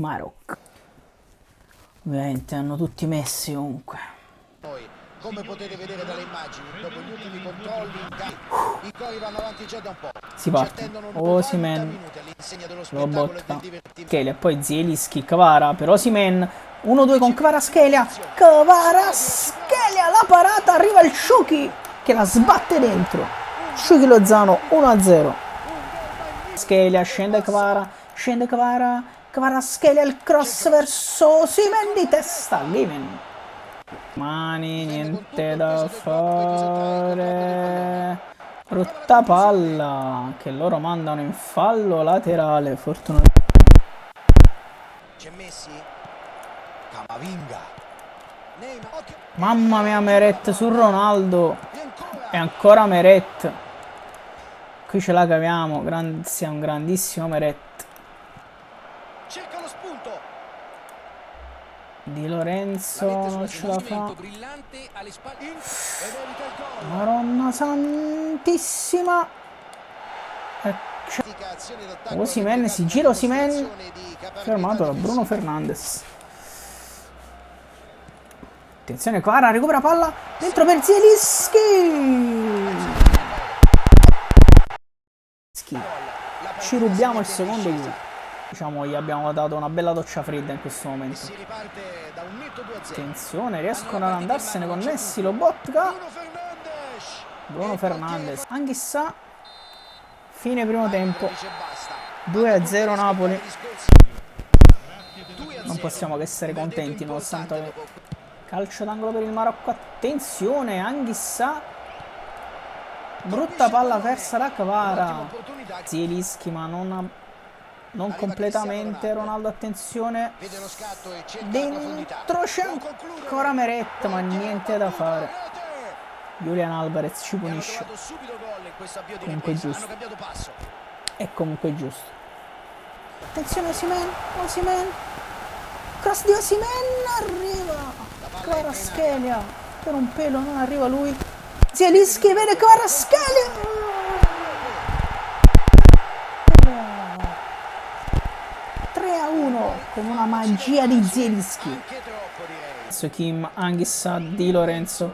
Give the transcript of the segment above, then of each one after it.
Marocco. Ovviamente hanno tutti messi comunque. Come potete vedere dalle immagini, dopo gli ultimi controlli i cori vanno avanti già da un po'. Si parte. Osimhen, Lobotka, Skelia, poi Zielinski, Kvara per Osimhen. 1-2 con Kvaratskhelia. Kvaratskhelia, la parata, arriva il Shuki che la sbatte dentro. Shuki Lozano 1-0. Skelia, scende Kvara, Kvaratskhelia, il cross verso Osimhen di testa. Given. Mani, niente da fare. Brutta palla che loro mandano in fallo laterale. Fortunatamente. C'è Messi, Camavinga, Mamma mia, Meret su Ronaldo. E ancora Meret. Qui ce la caviamo. Grazie a un grandissimo Meret. cerca lo spunto. Di Lorenzo non ce la fa. Madonna santissima. Osimhen, si gira Osimhen. Fermato da Bruno Fernandes. Attenzione, Kvara recupera palla. Dentro per Zielinski. Ci rubiamo il secondo gol. Diciamo gli abbiamo dato una bella doccia fredda in questo momento. Attenzione, riescono ad andarsene connessi Lobotka. Bruno Fernandes. Anch'issa. Fine primo tempo. 2-0 Napoli. Non possiamo che essere contenti nonostante calcio d'angolo per il Marocco. Attenzione, Anghissà. Brutta palla persa da Kvara. Zielinski ma non completamente. Ronaldo, attenzione. Dentro c'è ancora Meret, ma niente da fare. Julian Alvarez ci punisce. Comunque giusto. È comunque giusto. Attenzione Osimhen. Cross di Osimhen. Arriva Kvaratskhelia. Per un pelo non arriva lui. Zielinski vede Kvaratskhelia. 3-1 con una magia di Zielinski. Kim, Anghissà, Di Lorenzo,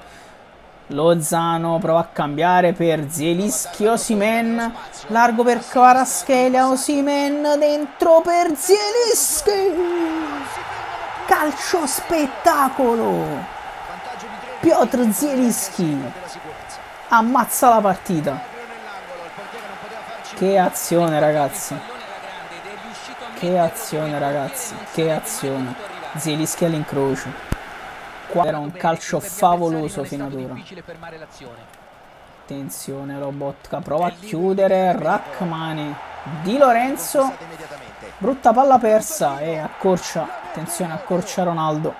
Lozano prova a cambiare per Zielinski, Osimhen, largo per Kvaratskhelia, Osimhen dentro per Zielinski. Calcio spettacolo. Piotr Zielinski ammazza la partita. Che azione ragazzi. Che azione ragazzi, che azione. Zielinski all'incrocio. Qua era un calcio favoloso fino ad ora. Attenzione Lobotka, prova a chiudere Rrahmani. Di Lorenzo. Brutta palla persa e accorcia. Attenzione, accorcia Ronaldo.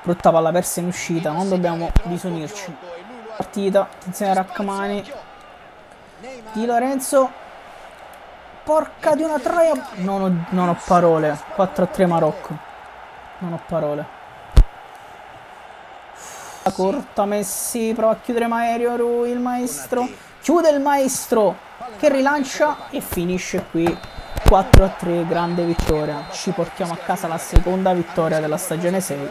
Brutta palla persa in uscita, non dobbiamo disunirci. Partita, attenzione Rrahmani. Di Lorenzo. Porca di una troia. Non ho parole. 4-3 Marocco. Non ho parole. La corta Messi. Prova a chiudere Mario. Il maestro. Chiude il maestro. Che rilancia. E finisce qui. 4-3. Grande vittoria. Ci portiamo a casa la seconda vittoria della stagione 6.